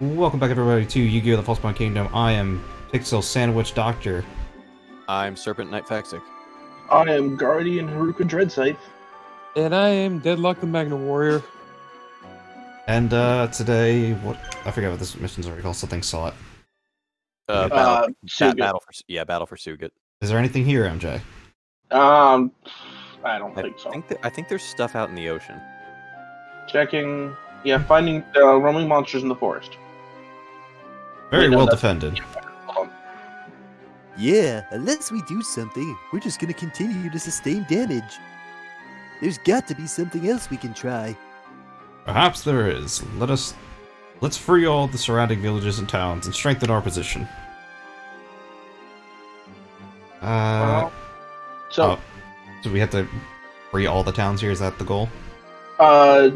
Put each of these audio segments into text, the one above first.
Welcome back, everybody, to Yu-Gi-Oh! The Falsebound Kingdom. I am Pixel Sandwich Doctor. I'm Serpent Knight Fexic. I am Guardian Haruka Dreadscythe. And I am Deadlock the Magna Warrior. And, today, I forget what this mission's already called, something sought. Battle Sugat. Battle for Sugat. Is there anything here, MJ? I don't think so. I think there's stuff out in the ocean. Checking. Yeah, finding roaming monsters in the forest. Very Wait, no, well that's- defended. Hold on. Yeah, unless we do something, we're just gonna continue to sustain damage. There's got to be something else we can try. Perhaps there is. Let's free all the surrounding villages and towns and strengthen our position. So, So we have to free all the towns here, is that the goal?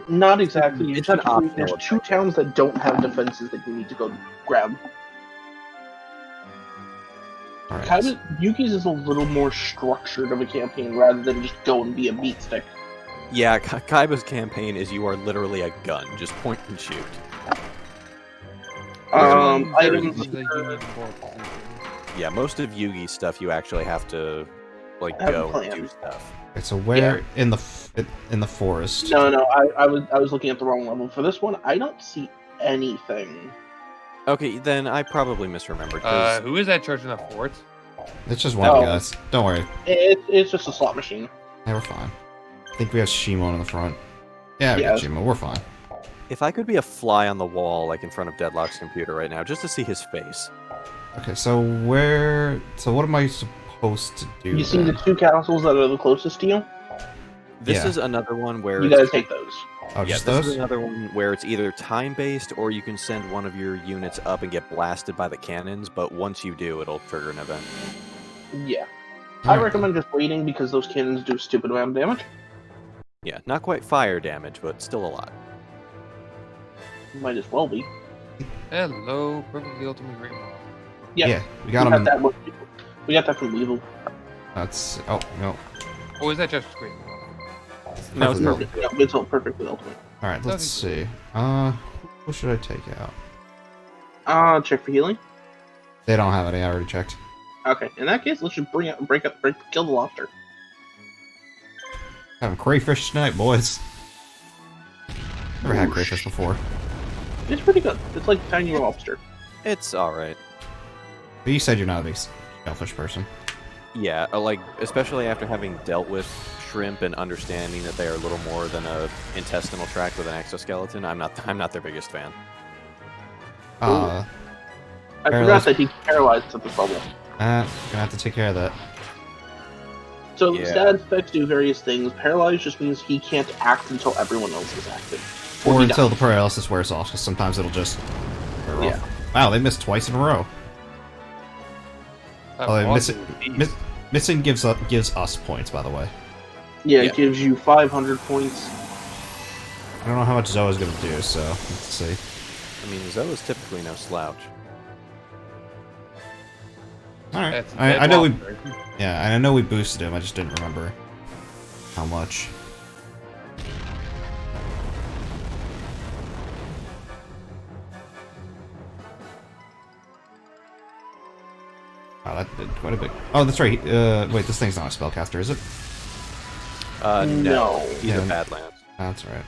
not exactly. You It's just have an to. There's optional two towns that don't have defenses that you need to go grab. Alright. Kind of, Yuki's is a little more structured of a campaign rather than just go and be a beat stick. Yeah, Kaiba's campaign is you are literally a gun, just point and shoot. Items. Yeah, most of Yugi's stuff you actually have to like Have a go plan. and do stuff. Okay, so where in the forest? No, I was looking at the wrong level for this one. I don't see anything. Okay, then I probably misremembered. 'Cause Who is that charging the fort? It's just one Oh. of us. Don't worry. It's just a slot machine. Yeah, we're fine. I think we have Shimon in the front. Yeah, we Yeah. got Shimon. We're fine. if I could be a fly on the wall, like in front of Deadlock's computer right now, just to see his face. Okay, so what am I supposed to do? You see the then? two castles that are the closest to you? This Yeah. is another one where You it's gotta take those. Oh, Yeah, just this those? is another one where it's either time-based or you can send one of your units up and get blasted by the cannons, but once you do, it'll trigger an event. Yeah. I Alright. recommend just waiting because those cannons do a stupid amount of damage. Yeah, not quite fire damage, but still a lot. Might as well be. Hello, perfectly ultimate great model. Yeah. We got him. We got that from Weevil. That's no. Oh, is that just great model? No, it's Perfect. perfect. Yeah, it's all perfect with ultimate. All right, let's see. Who should I take out? Check for healing. They don't have any. I already checked. Okay, in that case, let's just kill the lobster. Having crayfish tonight, boys. Never had Ooh, crayfish before. It's pretty good. It's like tiny lobster. It's alright. But you said you're not a big shellfish person. Yeah, like, especially after having dealt with shrimp and understanding that they are little more than a intestinal tract with an exoskeleton, I'm not their biggest fan. Uh, I Paralyzed. forgot that he's paralyzed at this level. gonna have to take care of that. So Yeah. stat effects do various things. Paralyzed just means he can't act until everyone else is active. Or he until dies. the paralysis wears off, because sometimes it'll just wear Yeah. off. Wow, they missed twice in a row. Missing gives us points, by the way. Yeah, Yeah. it gives you 500 points. I don't know how much Zoa's gonna do, so let's see. I mean, Zoa's typically no slouch. All right, That's I know we Deadlock, right? yeah, and I know we boosted him. I just didn't remember how much. Oh, that did quite a bit. Oh, that's right. Wait, this thing's not a spellcaster, is it? No. No. He's Yeah. a Badlands. That's right.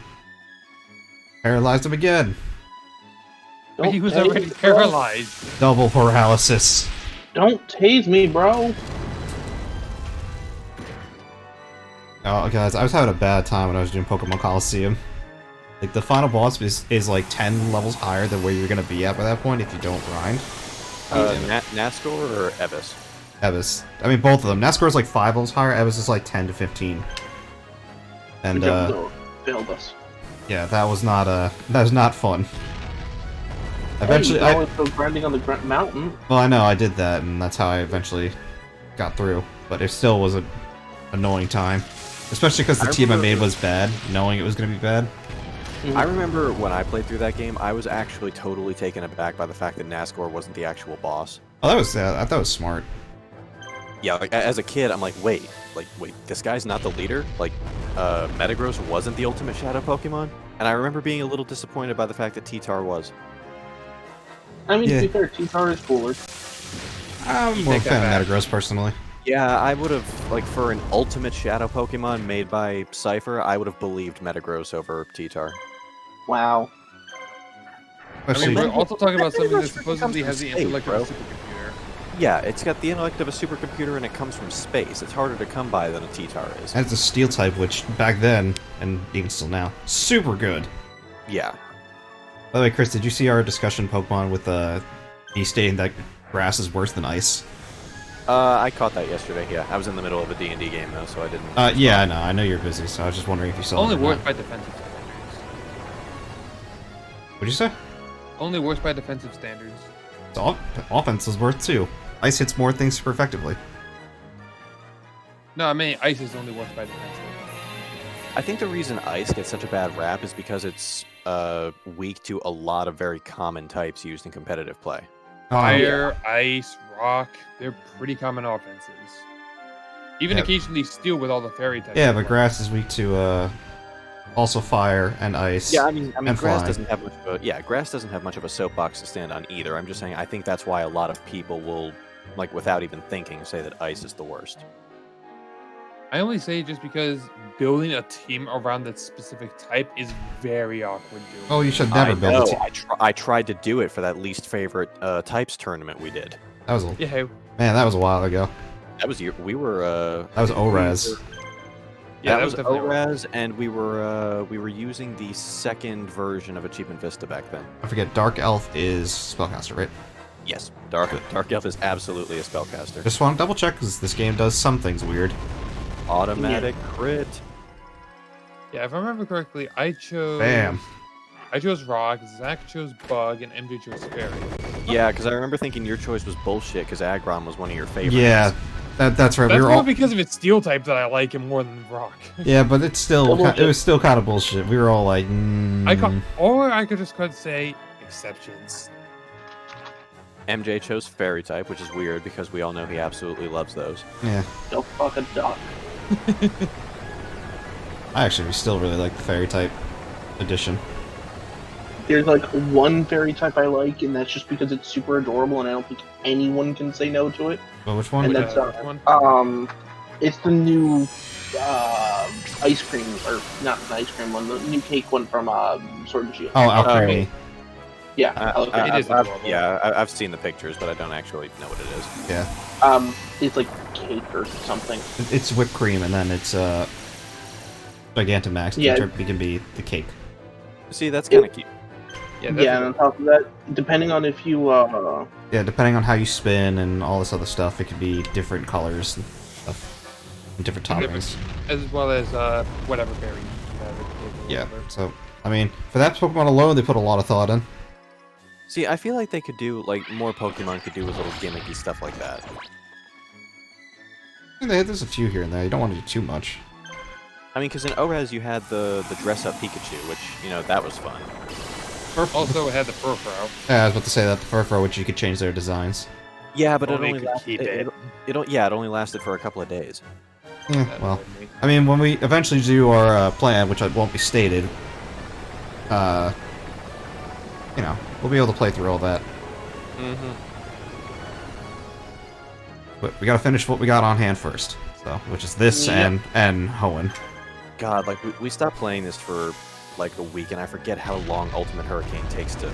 Paralyzed him again. But he was tase already me, bro. paralyzed. Double paralysis. Don't tase me, bro. Oh, guys, I was having a bad time when I was doing Pokemon Coliseum. Like, the final boss is like 10 levels higher than where you're gonna be at by that point if you don't grind. Nascor or Evis? Evis. I mean, both of them. Nascor's like 5 levels higher, Evis is like 10 to 15. And, Failed us. yeah, that was not fun. Eventually, hey, you always go grinding on the mountain. well, I know, I did that, and that's how I eventually got through. But it still was an annoying time. Especially because the I team I remember- made was bad, knowing it was gonna be bad. I remember when I played through that game, I was actually totally taken aback by the fact that Nascor wasn't the actual boss. Oh, that was, I thought it was smart. Yeah, like, as a kid, I'm like, wait, this guy's not the leader? Like, Metagross wasn't the ultimate shadow Pokemon? And I remember being a little disappointed by the fact that T-Tar was. I mean, Yeah. to be fair, T-Tar is cooler. I'm You more a take fan that of Metagross personally. Yeah, I would have, like, for an ultimate Shadow Pokemon made by Cypher, I would have believed Metagross over T-Tar. Wow. I Especially, mean, we're also talking about something that Metagross freaking supposedly comes has the from space, intellect bro. of a supercomputer. Yeah, it's got the intellect of a supercomputer and it comes from space. It's harder to come by than a T-Tar is. and it's a steel type, which back then, and even still now, super good. Yeah. By the way, Chris, did you see our discussion Pokemon with me stating that grass is worse than ice? I caught that yesterday, yeah. I was in the middle of a D&D game, though, so I didn't... Yeah, I know. I know you're busy, so I was just wondering if you saw Only it or worse not. by defensive standards. What'd you say? Only worse by defensive standards. Offense is worth too. Ice hits more things super effectively. No, I mean, ice is only worse by defensive. I think the reason Ice gets such a bad rap is because it's weak to a lot of very common types used in competitive play. Fire, ice, rock, they're pretty common offenses. Even Yeah. occasionally steel with all the fairy types. Yeah, but grass is weak to also fire and ice. Yeah, I mean, and grass flying. doesn't have much of a grass doesn't have much of a soapbox to stand on either. I'm just saying, I think that's why a lot of people will, like, without even thinking, say that Ice is the worst. I only say it just because building a team around that specific type is very awkward doing. Oh, you should never I build know. a team. I tried to do it for that least favorite types tournament we did. That was Yeah, man, that was a while ago. That was we were That was ORAS. yeah, that was definitely ORAS, and we were using the second version of Achievement Vista back then. I forget. Dark Elf is spellcaster, right? Yes, Dark Elf is absolutely a spellcaster. Just want to double check because this game does some things weird. Automatic crit. Yeah, if I remember correctly, I chose. Bam. I chose rock. Zach chose bug, and MJ chose fairy. Yeah, because I remember thinking your choice was bullshit because Aggron was one of your favorites. Yeah, that's right. That's we were more all. because of its steel type that I like him more than rock. Yeah, but it's still Bullshit. it was still kind of bullshit. We were all like, Or I could just say exceptions. MJ chose fairy type, which is weird because we all know he absolutely loves those. yeah. Go fuck a duck. I actually still really like the fairy type edition. There's like one fairy type I like, and that's just because it's super adorable, and I don't think anyone can say no to it. But which one? And Which that's one? It's the new ice cream, or not the ice cream one, the new cake one from Sword and Shield. Oh, Alchemy. Yeah, It is adorable. I've seen the pictures, but I don't actually know what it is. Yeah. It's like cake or something. It's whipped cream, and then it's Gigantamax. Yeah. It can be the cake. See, that's kind of cute. Yeah, that's Yeah, and on top of that, depending on if you Yeah, depending on how you spin and all this other stuff, it could be different colors and stuff, and different toppings. as well as whatever berry you have. Yeah. So, I mean, for that Pokemon alone, they put a lot of thought in. See, I feel like they could do, like, more Pokemon could do with little gimmicky stuff like that. There's a few here and there. You don't want to do too much. I mean, because in ORAS you had the dress-up Pikachu, which, you know, that was fun. Also, it had the Furfrou. Yeah, I was about to say that the Furfrou, which you could change their designs. Yeah, but Well, it they only could lasted, keep it. it only lasted for a couple of days. Yeah, That well, annoyed me. I mean, when we eventually do our plan, which won't be stated, you know, we'll be able to play through all that. Mm-hmm. But we gotta finish what we got on hand first, so which is this Yeah. and Hoenn. God, like, we stopped playing this for, like, a week, and I forget how long Ultimate Hurricane takes to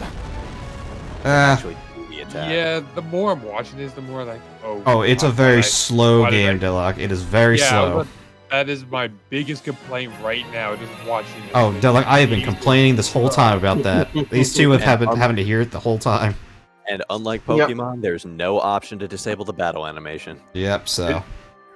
actually do the attack. Yeah, the more I'm watching this, the more like, Oh, it's a why very did I- slow why did game, I- Dillock. It is very yeah, slow. but that is my biggest complaint right now, just watching this. Oh, It's Dillock, I have been easy. complaining this whole time about that. These two have And, been having to hear it the whole time. And unlike Yep. Pokemon, there's no option to disable the battle animation. Yep, so.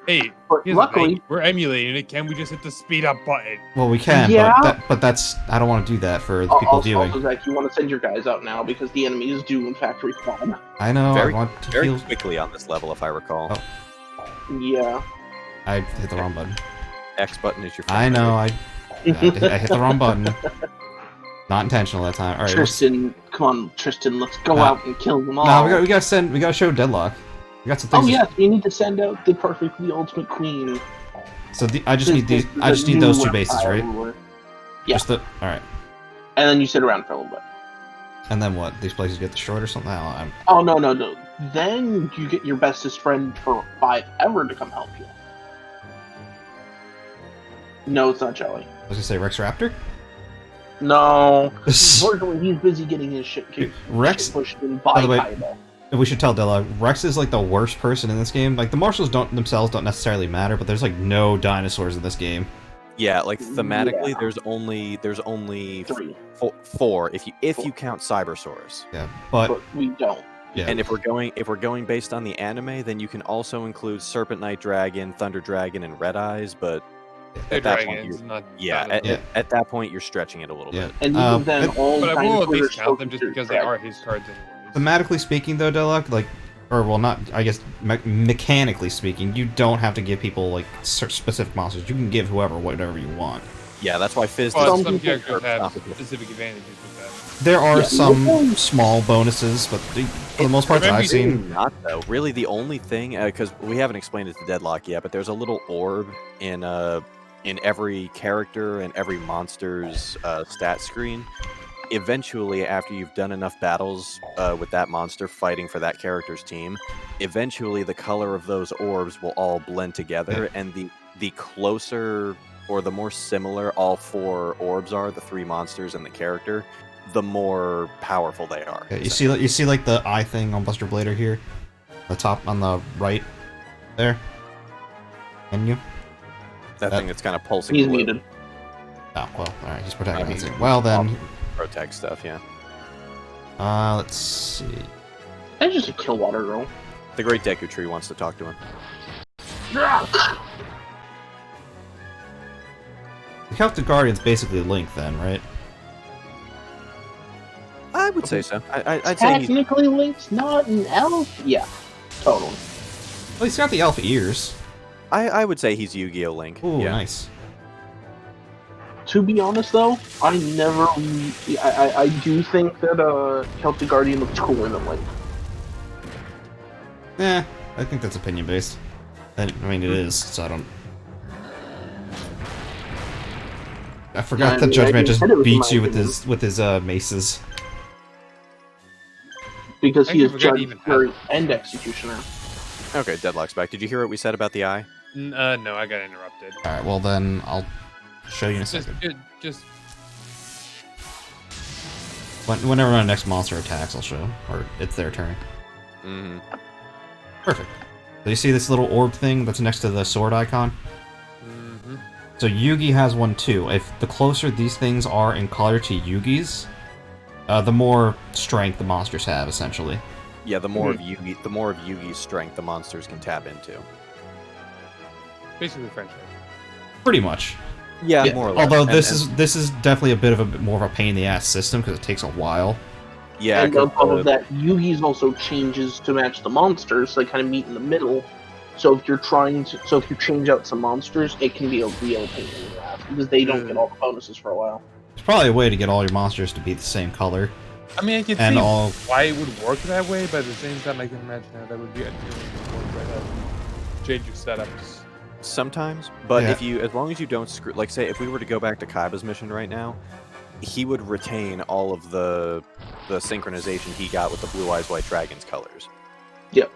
Hey, But here's luckily, the thing. We're emulating it. Can we just hit the speed up button? Well, we can, Yeah. but that's... I don't want to do that for the people viewing. also, Zach, you want to send your guys out now because the enemies do in fact respawn. I know, Very- I want to Very feel... quickly on this level, if I recall. Oh. Yeah. I hit the wrong button. X button is your I friend. know, I hit the wrong button. Not intentional that time. All right, Tristan, come on, Tristan, let's go out and kill them all. no, we gotta show Deadlock. We got some things. Oh to- yes, we need to send out the perfectly ultimate queen. So I just need these. I just need those two bases, right? Yeah. Just the. All right. And then you sit around for a little bit. And then what? These places get destroyed or something? I Oh, no. Then you get your bestest friend for 5 ever to come help you. No, it's not Joey. was gonna say Rex Raptor? No. Unfortunately, he's busy getting his shit Rex, pushed in by by the way, Kaiba. we should tell Della, Rex is like the worst person in this game. Like the marshals themselves don't necessarily matter, but there's like no dinosaurs in this game. Yeah, like thematically, Yeah. there's only 3. four if you count Cybersaurs. Yeah, but But we don't. yeah, And if we're going based on the anime, then you can also include Serpent Knight Dragon, Thunder Dragon, and Red Eyes. But The at that point, dragons, you're, not yeah, not- at that point, you're stretching it a little yeah. bit. And even then, all But I will at dinosaurs least are count them just considered because they are dragons. his cards anyways. Thematically speaking, though, Della, like, or well, not, I guess, mechanically speaking, you don't have to give people like specific monsters. You can give whoever whatever you want. Yeah, that's why Fizz Well, does Some some people characters have complicated. specific advantages with that. There are Yeah, some no- small bonuses, but for the most part that I've seen, Not though. Really, the only thing because we haven't explained it to Deadlock yet, but there's a little orb in every character and every monster's stat screen. Eventually, after you've done enough battles with that monster fighting for that character's team, eventually the color of those orbs will all blend together, and the closer or the more similar all 4 orbs are, the 3 monsters and the character, the more powerful they are. yeah, you see like the eye thing on Buster Blader here, the top on the right, there, menu. That thing that's kind of pulsing. He's blue. muted. Oh well, all right, he's I protecting mean, that. Well then, Protect stuff, yeah. let's see. That's just a kill water girl. The Great Deku Tree wants to talk to him. The Celtic Guardian's basically Link then, right? I would say so. I'd say he's Technically, Link's not an elf. Yeah, totally. Well, he's got the elf ears. I would say he's Yu-Gi-Oh! Link. Ooh, yeah. nice. To be honest, though, I never. I do think that Celtic Guardian looks cooler than Link. I think that's opinion based. I mean, it is, so I don't. I forgot I that mean, Judgment I just said it was beats my you with opinion. his maces. Because he I is forgot judge, even jury, and executioner. Okay, Deadlock's back. Did you hear what we said about the eye? No, I got interrupted. All right, well then I'll show you in a second. Just Whenever my next monster attacks, I'll show, or it's their turn. Mm-hmm. Perfect. So you see this little orb thing that's next to the sword icon? mhm. So Yugi has one too. If the closer these things are in color to Yugi's, the more strength the monsters have, essentially. Yeah, the more of Yugi's strength the monsters can tap into. basically friendship. Pretty much. Yeah, Yeah. more or less. Although And- this is definitely a bit of a more of a pain in the ass system because it takes a while. yeah, and on 'cause, top of that, Yugi's also changes to match the monsters, so they kind of meet in the middle. So if you're if you change out some monsters, it can be a real pain in the ass because they don't get all the bonuses for a while. There's probably a way to get all your monsters to be the same color. I mean, I can And see all- why it would work that way, but at the same time, I can imagine how that would be change your setups. sometimes, but Yeah. if you, as long as you don't screw, like say, if we were to go back to Kaiba's mission right now, he would retain all of the synchronization he got with the Blue Eyes White Dragon's colors. Yep.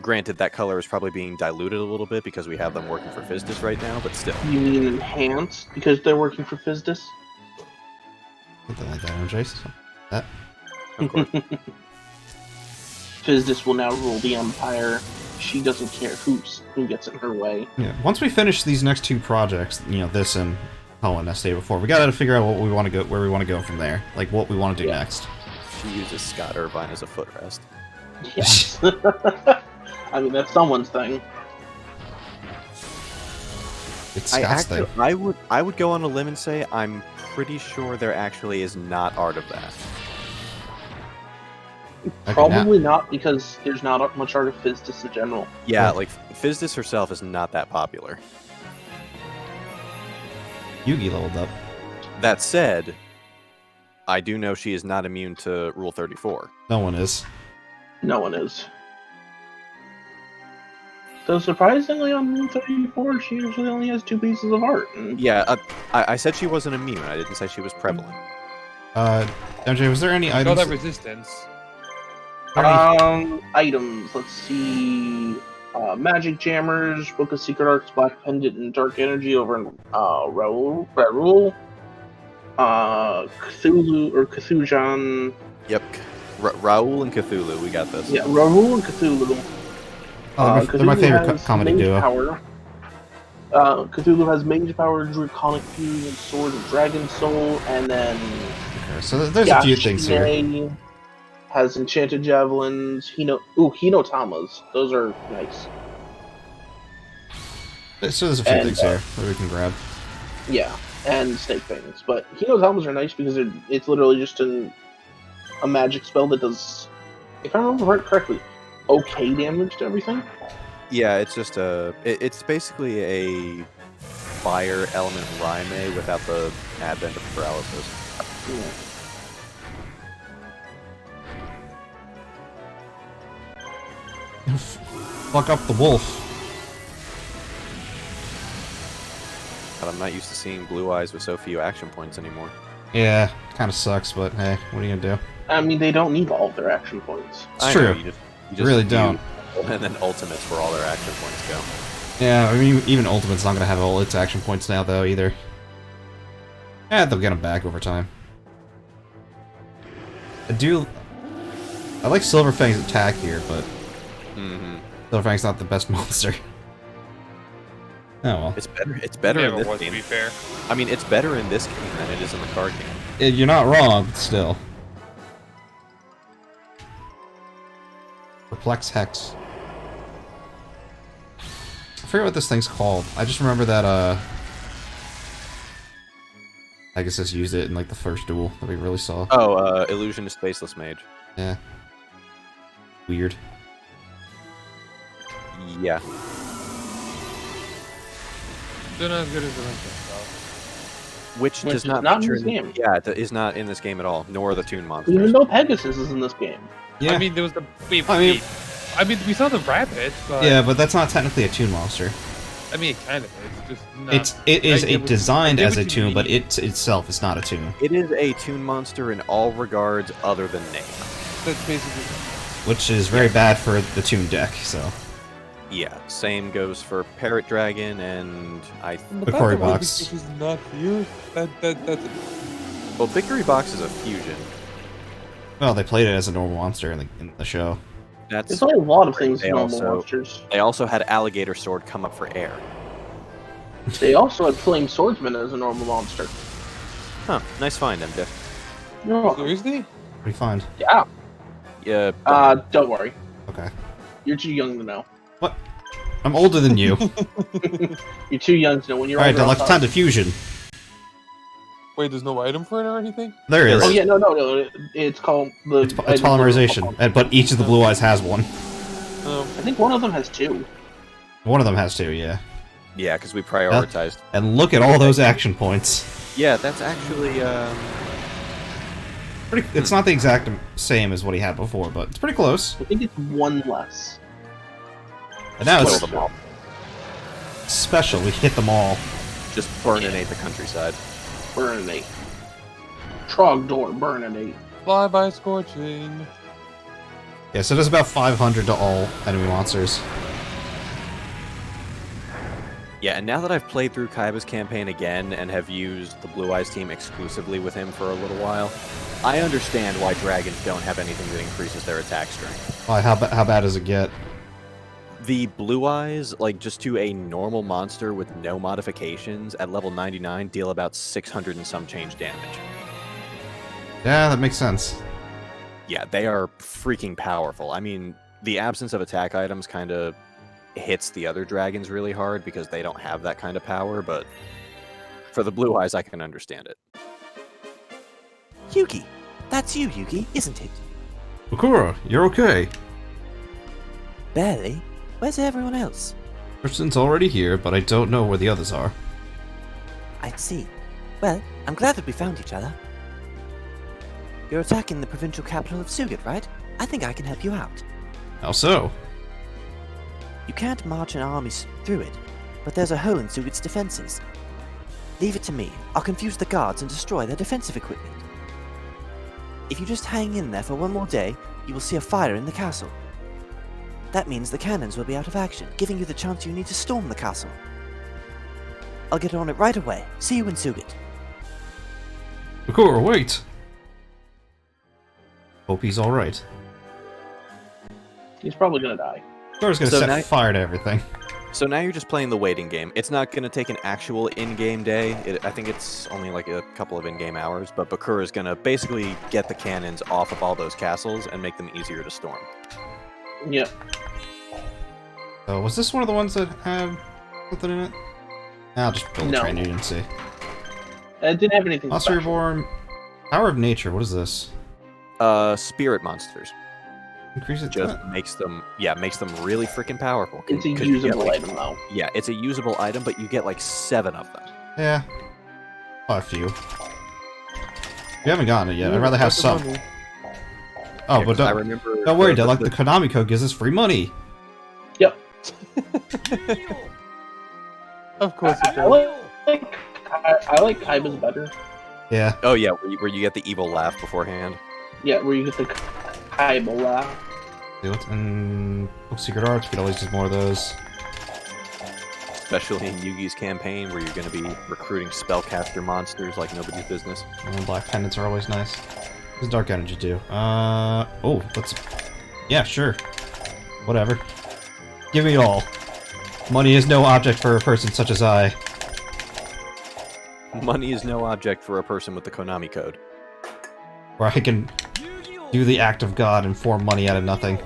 Granted, that color is probably being diluted a little bit because we have them working for Fizdus right now, but still. You mean enhanced because they're working for Fizdus? Something like that, Jace. That. Of course. Fizdus will now rule the Empire. She doesn't care who gets in her way. Yeah. Once we finish these next two projects, this and Nest Day before, we gotta figure out what we want to go, where we want to go from there. Like what we want to do Yeah. next. She uses Scott Irvine as a footrest. Yes. I mean, that's someone's thing. It's Scott's thing. I would go on a limb and say I'm pretty sure there actually is not art of that. Okay, Probably not, because there's not much art of Fizdus in general. Yeah, Well- like Fizdus herself is not that popular. Yugi leveled up. That said, I do know she is not immune to Rule 34. No one is. No one is. So surprisingly, on Rule 34, she usually only has 2 pieces of art. And Yeah, I said she wasn't immune. I didn't say she was prevalent. MJ, was there any Got items? that resistance. Are there any- Items. Let's see. Magic Jammers, Book of Secret Arts, Black Pendant, and Dark Energy over in Raoul. Cthulhu or Cthulhujan. Yep. Raoul and Cthulhu, we got this. Yeah, Raoul and Cthulhu. Oh, they're my Cthulhu favorite has comedy mage duo. Power. Cthulhu has Mage Power, Draconic Fury, and Sword of Dragon Soul, and then Okay, so there's a few things here. Yashine has Enchanted Javelins. Hinotamas. Those are nice. So there's a few And, things here that we can grab. Yeah, and Snake Fangs. But Hinotamas are nice because it's literally just a magic spell that does, if I remember correctly, okay damage to everything. Yeah, it's just it's basically a fire element Raime without the advent of paralysis. Yeah. Fuck up the wolf. But I'm not used to seeing Blue Eyes with so few action points anymore. Yeah, kind of sucks, but hey, what are you gonna do? I mean, they don't need all of their action points. It's I true. know, you just really view- don't. And then ultimates where all their action points go. Yeah, I mean, even Ultimate's not gonna have all its action points now, though, either. Yeah, they'll get them back over time. I like Silverfang's attack here, but Mm-hmm. Silverfang's not the best monster. Oh well. It's better in Never this was, to game. be fair. I mean, it's better in this game than it is in the card game. You're not wrong, but still. Perplex Hex. I forget what this thing's called. I just remember that, Pegasus used it in, like, the first duel that we really saw. Oh, Illusionist Faceless Mage. Yeah. Weird. Yeah. Still not as good as the rest of Which does is not not in feature this game. Yeah, it is not in this game at all, nor the Toon Monsters. Even though Pegasus is in this game. Yeah. I mean, there was the. I mean- we saw the rabbit, but Yeah, but that's not technically a toon monster. I mean, it kind of is. Just not. It is I get designed I get as a what you toon, but mean. it itself is not a toon. It is a Toon Monster in all regards other than name. That's basically. Which is very bad for the toon deck, so. Yeah, same goes for Parrot Dragon and The Quarry Box. This is not here. That's. Well, Victory Box is a fusion. Well, they played it as a normal monster in the show. That's There's only a lot of things They in normal also- monsters. They also had Alligator Sword come up for air. They also had Flame Swordsman as a normal monster. Huh, nice find, MJ. You're welcome. Seriously? What do you find? Yeah. Yeah, Don't worry. Okay. You're too young to know. I'm older than you. You're too young to know. When you're Alright, older, then I'll let's tell time to fusion. Wait, there's no item for it or anything? There is. Oh yeah, no. It's called the. It's polymerization, but each of the blue eyes has one. I think one of them has two. One of them has two, yeah. yeah, because we prioritized. And look at all those action points. Yeah, that's actually It's not the exact same as what he had before, but it's pretty close. I think it's one less. And now Spoil it's them all. special. We hit them all. Just burninate the countryside. Burninate. Trogdor Burninate. Fly by scorching. Yeah, so there's about 500 to all enemy monsters. Yeah, and now that I've played through Kaiba's campaign again and have used the Blue Eyes team exclusively with him for a little while, I understand why dragons don't have anything that increases their attack strength. Why, how bad does it get? The Blue Eyes, like just to a normal monster with no modifications, at level 99 deal about 600 and some change damage. Yeah, that makes sense. Yeah, they are freaking powerful. I mean, the absence of attack items kind of hits the other dragons really hard because they don't have that kind of power, but for the Blue Eyes, I can understand it. Yuki! That's you, Yuki, isn't it? Okura, you're okay. Barely. Where's everyone else? Kristen's already here, but I don't know where the others are. I see. Well, I'm glad that we found each other. You're attacking the provincial capital of Sugat, right? I think I can help you out. How so? You can't march an army through it, but there's a hole in Sugat's defenses. Leave it to me. I'll confuse the guards and destroy their defensive equipment. If you just hang in there for one more day, you will see a fire in the castle. That means the cannons will be out of action, giving you the chance you need to storm the castle. I'll get on it right away. See you in Sugat. Bakura, wait! Hope he's alright. He's probably gonna die. Bakura's gonna So set now- fire to everything. So now you're just playing the waiting game. It's not going to take an actual in-game day. I think it's only like a couple of in-game hours, but Bakura is going to basically get the cannons off of all those castles and make them easier to storm. Yep. Oh, was this one of the ones that had something in it? I'll just build a No. train, you didn't see. It didn't have anything Monster special. Reborn, Power of Nature, what is this? Spirit monsters. Increase it Just makes them really freaking powerful. It's a 'Cause you get, usable like- item, though. Yeah, it's a usable item, but you get like 7 of them. Yeah. Oh, a few. You haven't gotten it yet. I'd rather have some. Oh, Yeah, but 'cause I don't, remember don't worry, like the Konami code gives us free money. Yep. Of course it I does. like Kaiba's better. Yeah. Oh yeah, where you get the evil laugh beforehand. Yeah, where you get the Kaiba laugh. And Book Secret Arts, we could always use more of those. Especially in Yugi's campaign, where you're going to be recruiting spellcaster monsters like nobody's business. And Black Pendants are always nice. What does Dark Energy do? Oh, let's... Yeah, sure. Whatever. Give me it all. Money is no object for a person such as I. Money is no object for a person with the Konami code. Where I can do the act of God and form money out of nothing.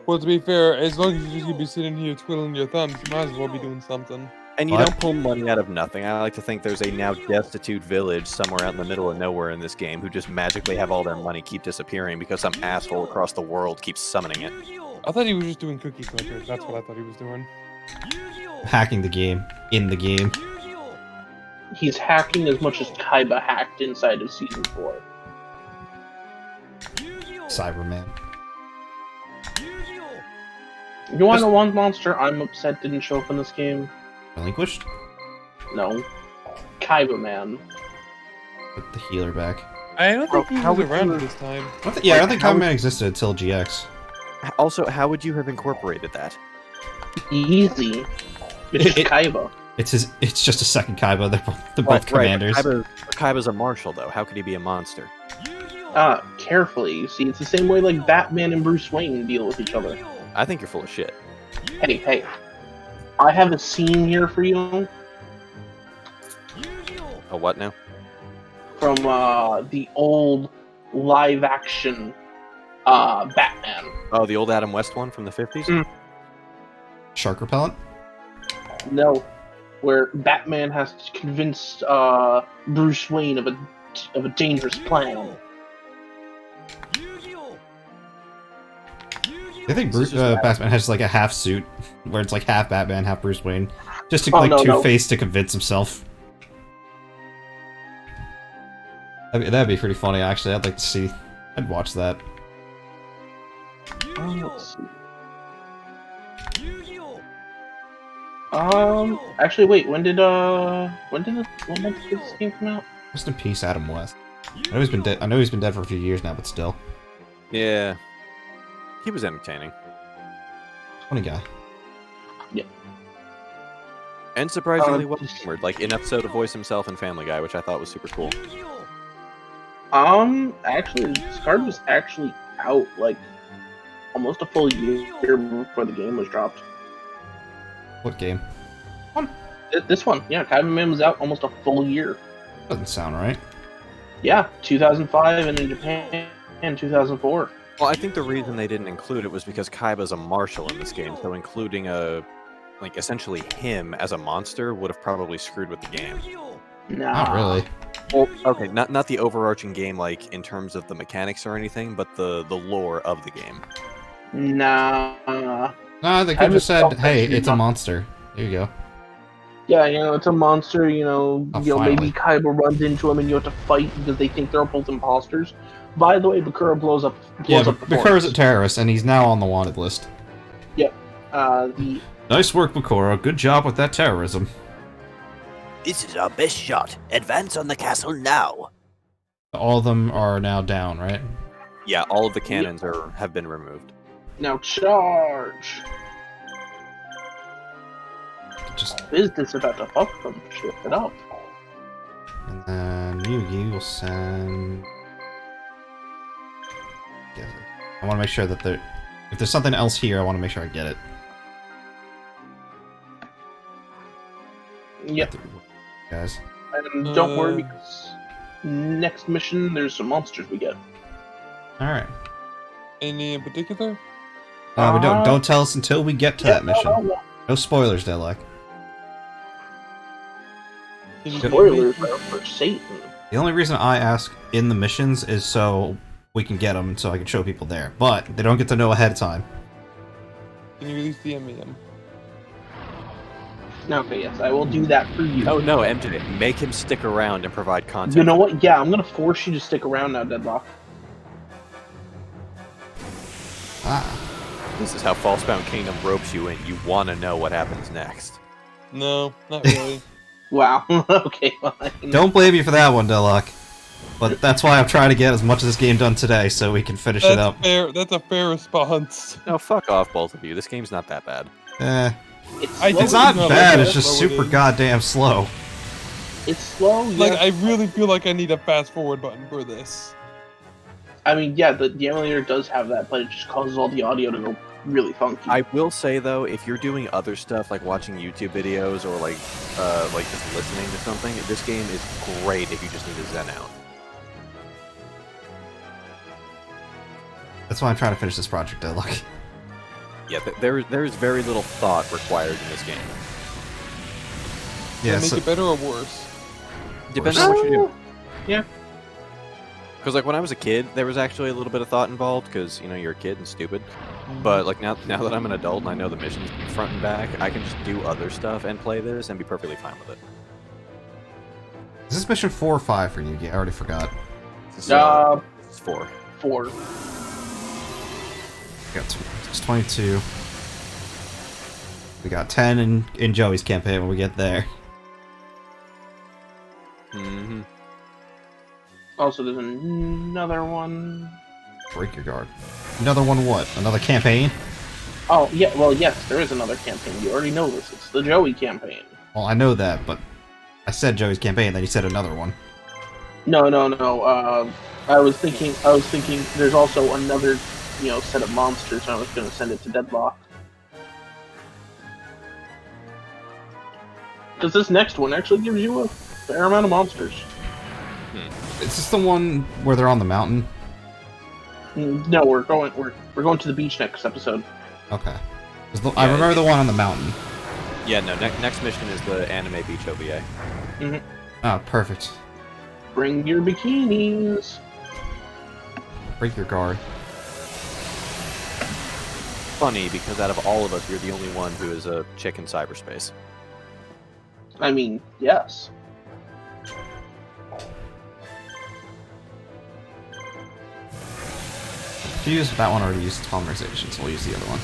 Well, to be fair, as long as you're just gonna be sitting here twiddling your thumbs, you might as well be doing something. And you What? don't pull money out of nothing. I like to think there's a now destitute village somewhere out in the middle of nowhere in this game who just magically have all their money keep disappearing because some asshole across the world keeps summoning it. I thought he was just doing cookie clickers. That's what I thought he was doing. Hacking the game. In the game. He's hacking as much as Kaiba hacked inside of Season 4. Cyberman. You want to know one monster I'm upset didn't show up in this game? Relinquished? No. Kaiba Man. Put the healer back. I don't think he How was would around you- this time. I don't think how would- Cyberman existed until GX. Also, how would you have incorporated that? Easy. It's just It- Kaiba. It's just a second Kaiba. They're both commanders. Kaiba's a marshal, though. How could he be a monster? Carefully. You see, it's the same way like Batman and Bruce Wayne deal with each other. I think you're full of shit. Hey. I have a scene here for you A what now? from the old live-action Batman. Oh, the old Adam West one from the 50s? Mm. Shark repellent? No, where Batman has to convince Bruce Wayne of a dangerous plan. I think This is just Batman has like a half suit where it's like half Batman, half Bruce Wayne, just to Oh, like no. Two-Face to convince himself. That'd be pretty funny, actually. I'd like to see. I'd watch that. Let's see. Actually, wait. When month did this game come out? Rest in peace, Adam West. I know he's been dead. I know he's been dead for a few years now, but still, Yeah. He was entertaining. funny guy. And surprisingly well humored, like enough so to voice himself in Family Guy, which I thought was super cool. Actually, this card was actually out like almost a full year before the game was dropped. What game? This one, yeah, Kaiba Man was out almost a full year. Doesn't sound right. Yeah, 2005, and in Japan, 2004. Well, I think the reason they didn't include it was because Kaiba's a marshal in this game, so including essentially him as a monster would have probably screwed with the game. Nah, Not really. Well, okay, not the overarching game, like in terms of the mechanics or anything, but the lore of the game. Nah. No, they could have just said, "Hey, it's a monster." There you go. Yeah, it's a monster. Oh, Maybe finally. Kaiba runs into him, and you have to fight because they think they're both imposters. By the way, Bakura blows up. Yeah, Blows up but the Bakura's a forest. terrorist, and he's now on the wanted list. The Nice work, Bakura. Good job with that terrorism. This is our best shot. Advance on the castle now. All of them are now down, right? Yeah, all of the cannons have been removed. Now charge. Just Business about to fuck them. Shit it up. and then Yugi will send. Yeah, I want to make sure that if there's something else here, I want to make sure I get it. Yep. Guys. And don't worry, because next mission there's some monsters we get. All right. Any in particular? We don't tell us until we get to that mission. No. No spoilers, Deadlock. Spoilers for Satan. The only reason I ask in the missions is so we can get them and so I can show people there. But they don't get to know ahead of time. Can you release the MEM? Okay, yes, I will do that for you. Oh no, MJ, make him stick around and provide content. You know what? Yeah, I'm gonna force you to stick around now, Deadlock. Ah. This is how Falsebound Kingdom ropes you in. You want to know what happens next. No, not really. Wow. Okay, fine. Don't blame you for that one, Deadlock. But that's why I'm trying to get as much of this game done today so we can finish it up. Fair. That's a fair response. No, fuck off, both of you. This game's not that bad. It's not bad, it's just super goddamn slow. It's slow, yeah. Like, I really feel like I need a fast forward button for this. I mean, yeah, the emulator does have that, but it just causes all the audio to go really funky. I will say though, if you're doing other stuff like watching YouTube videos or like just listening to something, this game is great if you just need to zen out. That's why I'm trying to finish this project, Deadlock. Yeah, there's very little thought required in this game. Yeah, Make it better or worse? Depends on what you do. Yeah. Because like when I was a kid, there was actually a little bit of thought involved because you know you're a kid and stupid. But like now that I'm an adult and I know the missions front and back, I can just do other stuff and play this and be perfectly fine with it. Is this mission 4 or 5 for Yugi? I already forgot. This is, it's 4. 4. It's 22. We got 10 in Joey's campaign when we get there. Mm-hmm. Also, there's another one. Break your guard. Another one what? Another campaign? Oh, yeah, well, yes, there is another campaign. You already know this. It's the Joey campaign. Well, I know that, but I said Joey's campaign, then you said another one. No. I was thinking there's also another, set of monsters, and I was going to send it to Deadlock. Because this next one actually gives you a fair amount of monsters. Is this the one where they're on the mountain? No, we're going to the beach next episode. Okay. I remember the one on the mountain. Yeah, no. Next mission is the anime beach OVA. Mm-hmm. Oh, perfect. Bring your bikinis. Break your guard. Funny because out of all of us, you're the only one who is a chick in cyberspace. I mean, yes. If you use that one, already used polymerization, so we'll use the other one.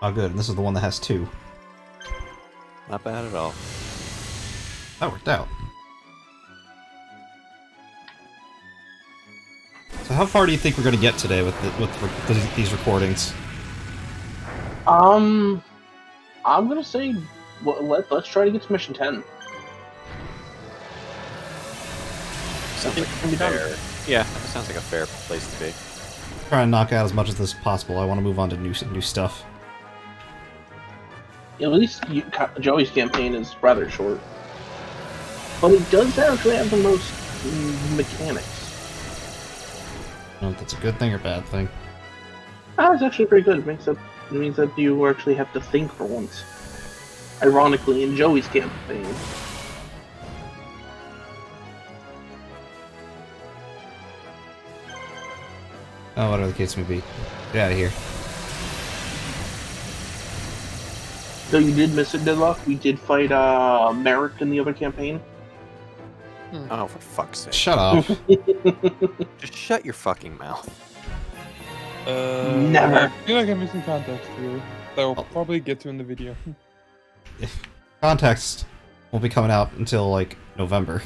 Oh, good. And this is the one that has 2. Not bad at all. That worked out. So how far do you think we're going to get today with these recordings? I'm gonna say, let's try to get to mission 10. Sounds like fair. Yeah, that sounds like a fair place to be. Try and knock out as much of this as possible. I want to move on to new stuff. At least Joey's campaign is rather short. But it does actually have the most mechanics. I don't know if that's a good thing or bad thing. It's actually pretty good. It means that you actually have to think for once. Ironically, in Joey's campaign. Oh, whatever the case may be. Get out of here. Though you did miss it, Deadlock. We did fight Merrick in the other campaign. Oh, for fuck's sake. Shut up. Just shut your fucking mouth. Never. I feel like I'm missing context here. That we'll probably get to in the video. Context won't be coming out until, like, November.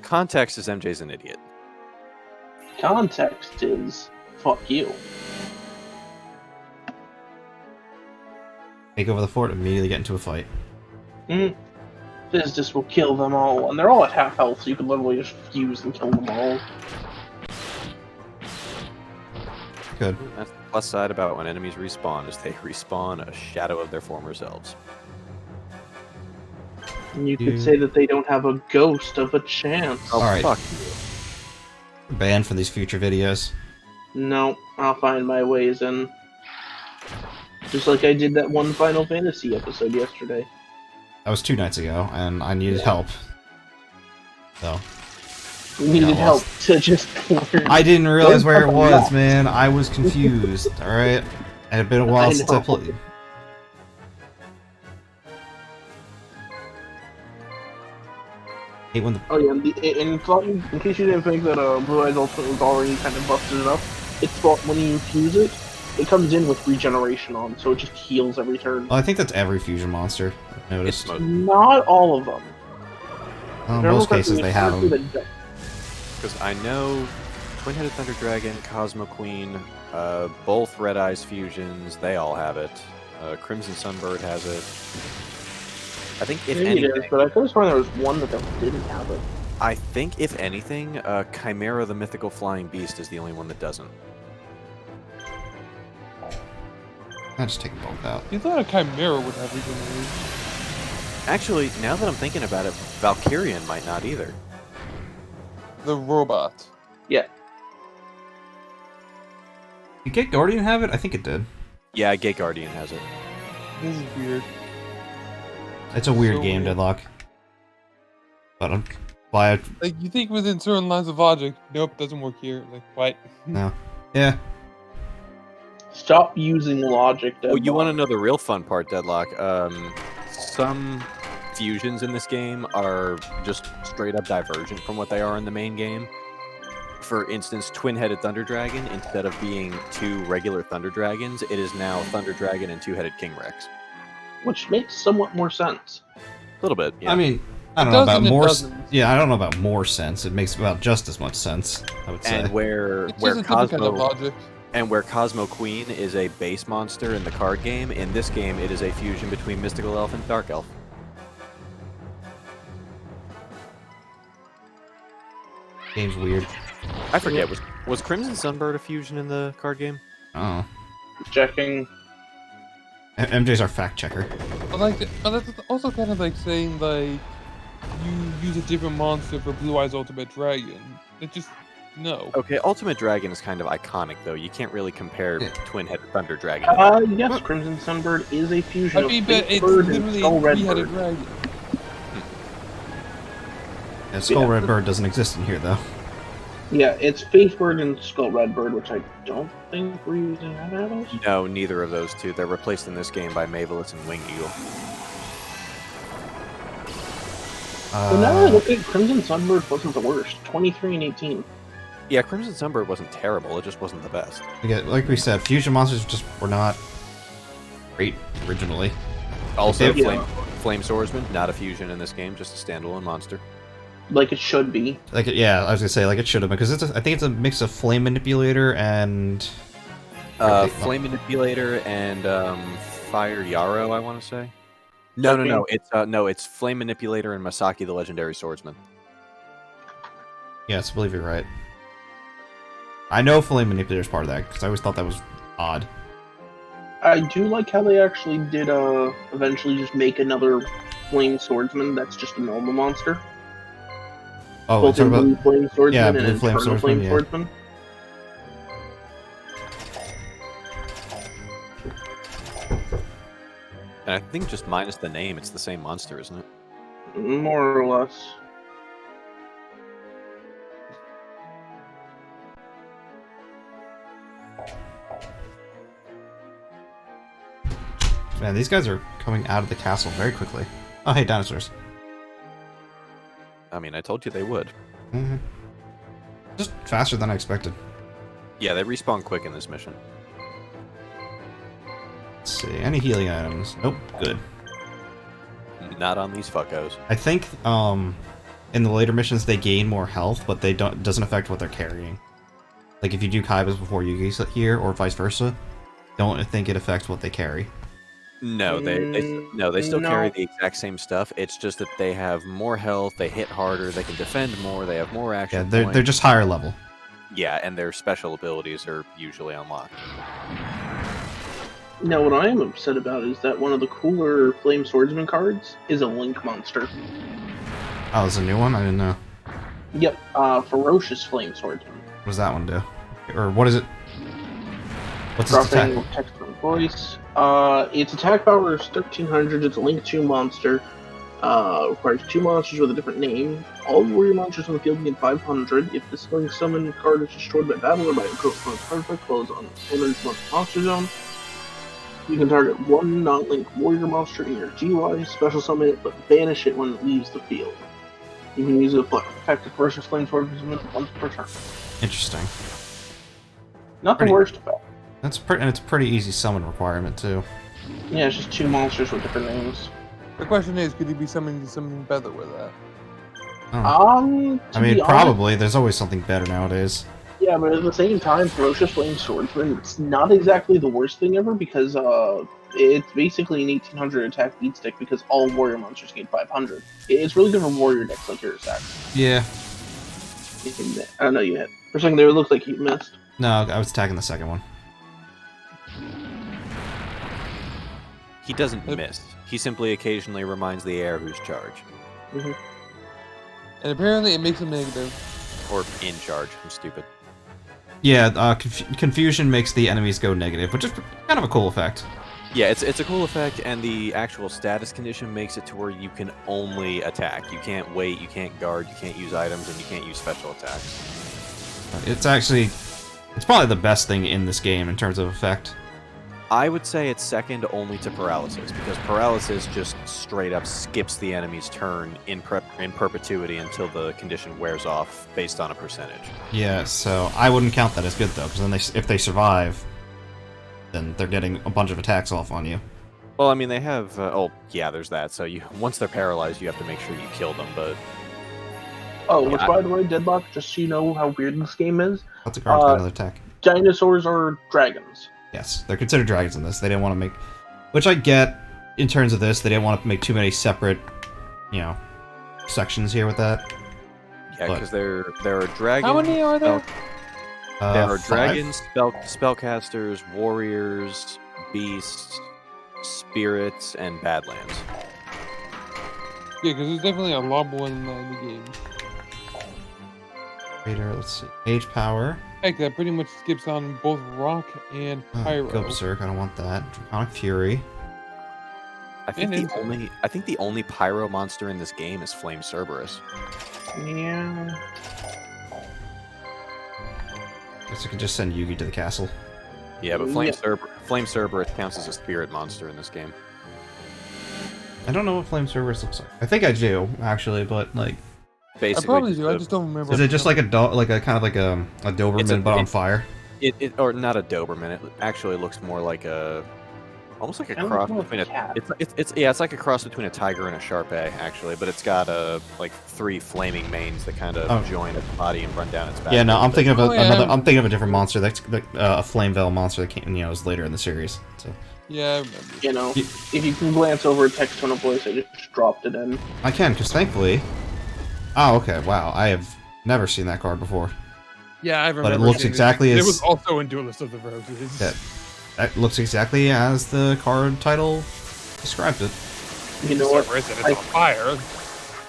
Context is MJ's an idiot. Context is fuck you. Take over the fort, immediately get into a fight. This will kill them all, and they're all at half health, so you can literally just fuse and kill them all. Good. That's the plus side about when enemies respawn, is they respawn a shadow of their former selves. And you could say that they don't have a ghost of a chance. Oh, Alright. fuck you. Banned for these future videos. No, I'll find my ways in. Just like I did that one Final Fantasy episode yesterday. That was 2 nights ago, and I needed help. So. We needed Yeah, help to just learn. I didn't realize Don't where it fucking was, walk. man. I was confused, alright? It had been a while since I know. played. Hate when the Oh yeah, in case you didn't think that Blue Eyes Ultimate was already kind of busted up, it's when you infuse it, it comes in with regeneration on, so it just heals every turn. Well, I think that's every fusion monster, I've noticed. It's Not all of them. Well, in There are most monsters cases, they have them. that don't. Because I know Twin-Headed Thunder Dragon, Cosmo Queen, both Red Eyes fusions, they all have it. Crimson Sunbird has it. I think if Maybe it anything, is, but I could have sworn there was one that didn't have it. I think if anything, Chimera the Mythical Flying Beast is the only one that doesn't. I'll just take them both out. You thought a Chimera would have regeneration. Actually, now that I'm thinking about it, Valkyrian might not either. The robot. Yeah. Did Gate Guardian have it? I think it did. Yeah, Gate Guardian has it. This is weird. It's a weird So game, weird. Deadlock. But I'm glad. Like, you think within certain lines of logic, nope, doesn't work here. Like, what? No. Yeah. Stop using logic. Well, you Deadlock. want to know the real fun part, Deadlock? Some fusions in this game are just straight up divergent from what they are in the main game. For instance, Twin-Headed Thunder Dragon, instead of being 2 regular Thunder Dragons, it is now Thunder Dragon and 2-Headed King Rex. Which makes somewhat more sense. A little bit, yeah. I mean, I It don't know does about and it more. doesn't. Yeah, I don't know about more sense. It makes about just as much sense, I would say. And where It's where just a different kind of Cosmo logic. and where Cosmo Queen is a base monster in the card game, in this game it is a fusion between Mystical Elf and Dark Elf. Game's weird. I forget, was Crimson Sunbird a fusion in the card game? Oh. Checking. MJ's our fact checker. But that's also kind of like saying, like, you use a different monster for Blue Eyes Ultimate Dragon. It just, no. Okay, Ultimate Dragon is kind of iconic though. You can't really compare Yeah. Twin-Headed Thunder Dragon. Yes, Crimson Sunbird is a fusion I mean, of but it's Fatebird and literally Skull a three-headed Redbird. dragon. Yeah, Skull Red Bird doesn't exist in here, though. Yeah, it's Fatebird and Skull Redbird, which I don't think we're using either of those. No, neither of those two. They're replaced in this game by Mavelus and Wing Eagle. But now that I look at it, Crimson Sunbird wasn't the worst. 23 and 18. Yeah, Crimson Sunbird wasn't terrible, it just wasn't the best. Like we said, fusion monsters just were not great originally. Also, Yeah. Flame Swordsman, not a fusion in this game, just a standalone monster. Like it should be. Like, yeah, I was gonna say like it should have been because I think it's a mix of Flame Manipulator and Okay. Flame Manipulator and Fire Yarrow, I want to say. No, it's Flame Manipulator and Masaki the Legendary Swordsman. yes, I believe you're right. I know Flame Manipulator is part of that because I always thought that was odd. I do like how they actually did eventually just make another Flame Swordsman that's just a normal monster. Oh, Both talking in about Blue Flame Swordsman yeah, and Blue Flame Infernal Swordsman, Flame yeah. Swordsman. And I think just minus the name, it's the same monster, isn't it? More or less. man, these guys are coming out of the castle very quickly. Oh, hey, dinosaurs. I mean, I told you they would. hmm Just faster than I expected. Yeah, they respawn quick in this mission. Let's see, any healing items? Nope, good. Not on these fuckos. I think in the later missions they gain more health, but they don't doesn't affect what they're carrying. Like if you do Kaibas before Yugi's here, or vice versa, don't think it affects what they carry. No, they still carry No. the exact same stuff. It's just that they have more health, they hit harder, they can defend more, they have more Yeah, action they're points. just higher level. Yeah, and their special abilities are usually unlocked. Now, what I am upset about is that one of the cooler Flame Swordsman cards is a Link monster. Oh, there's a new one? I didn't know. Yep, Ferocious Flame Swordsman. What does that one do? Or what is it? What's its attack? Dropping text from voice. Its attack power is 1300. It's a Link 2 monster. Requires 2 monsters with a different name. All warrior monsters on the field gain 500. If this Link summon card is destroyed by battle or by a opponent's card effect, close on opponent's monster zone. You can target one non-Link warrior monster in your GY, special summon it, but banish it when it leaves the field. You can use it to effect Ferocious Flame Swordsman once per turn. Interesting. Not the Pretty- worst about it. That's and it's a pretty easy summon requirement too. Yeah, it's just 2 monsters with different names. The question is, could he be summoning something better with that? Oh. To I mean, be honest, probably. There's always something better nowadays. yeah, but at the same time, Ferocious Flame Swordsman, it's not exactly the worst thing ever because it's basically an 1800 attack beat stick because all warrior monsters gain 500. It's really good for warrior decks like yours, Zach. Yeah. I know you hit. For a second there, it looked like you missed. No, I was attacking the second one. He doesn't miss. He simply occasionally reminds the heir who's charge. And apparently it makes him negative. Or in charge. I'm stupid. Yeah, confusion makes the enemies go negative, which is kind of a cool effect. Yeah, it's a cool effect, and the actual status condition makes it to where you can only attack. You can't wait, you can't guard, you can't use items, and you can't use special attacks. It's probably the best thing in this game in terms of effect. I would say it's second only to paralysis, because paralysis just straight up skips the enemy's turn in perpetuity until the condition wears off based on a percentage. Yeah, so I wouldn't count that as good though, because then if they survive, then they're getting a bunch of attacks off on you. Well, I mean, they have... oh, yeah, there's that. So once they're paralyzed, you have to make sure you kill them, but... Oh, which, by the way, Deadlock, just so you know how weird this game is, That's a card got another attack. dinosaurs are dragons. Yes, they're considered dragons in this. They didn't want to make... Which I get in terms of this. They didn't want to make too many separate, sections here with that. Yeah, But- because there are dragons... How many are there? There are 5? dragons, spellcasters, warriors, beasts, spirits, and badlands. Yeah, because there's definitely a lot more than that in the game. Raider, let's see. Age power. Heck, that pretty much skips on both rock and pyro. Go Berserk, I don't want that. Draconic Fury. I think And the only pyro monster in this game is Flame Cerberus. Yeah. Guess I can just send Yugi to the castle. Yeah, but Yeah. Flame Cerberus counts as a spirit monster in this game. I don't know what Flame Cerberus looks like. I think I do, actually, but, like... I Basically, probably do, I just don't remember. Is it just like a kind of like a Doberman, but on fire? or not a Doberman. It actually looks more like almost like a Kinda cross more like between a cat. it's like a cross between a tiger and a Sharpei actually, but it's got like 3 flaming manes that kind of join its body and run down its back. Yeah, no, I'm thinking of Oh, yeah. another. I'm thinking of a different monster. That's a Flame Veil monster that came, is later in the series. So Yeah, I remember. You know, Y- if you can glance over a text tone of voice, I just dropped it in. I can, because thankfully. Oh, okay. Wow, I have never seen that card before. Yeah, I remember. But it looks seeing exactly It as- was also in Duelist of the Roses. Yeah. That looks exactly as the card title described it. You know what? Cerberus and it's I- on fire.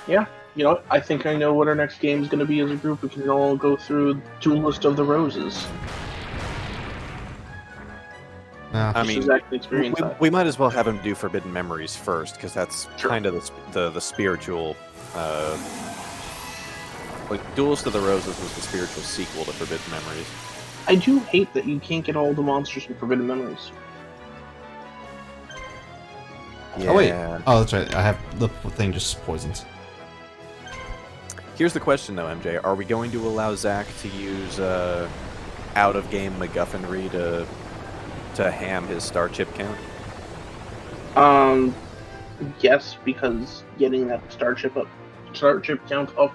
Yeah. You know what? I think I know what our next game is going to be as a group. We can all go through Duelist of the Roses. No. I Just mean, exactly experience that. we might as well have him do Forbidden Memories first, because that's Sure. kind of the spiritual. Like Duelist of the Roses was the spiritual sequel to Forbidden Memories. I do hate that you can't get all the monsters from Forbidden Memories. Yeah. Oh wait. Oh, that's right. I have the thing just poisons. Here's the question though, MJ: are we going to allow Zach to use out-of-game MacGuffinry to ham his star chip count? Yes, because getting that starship count up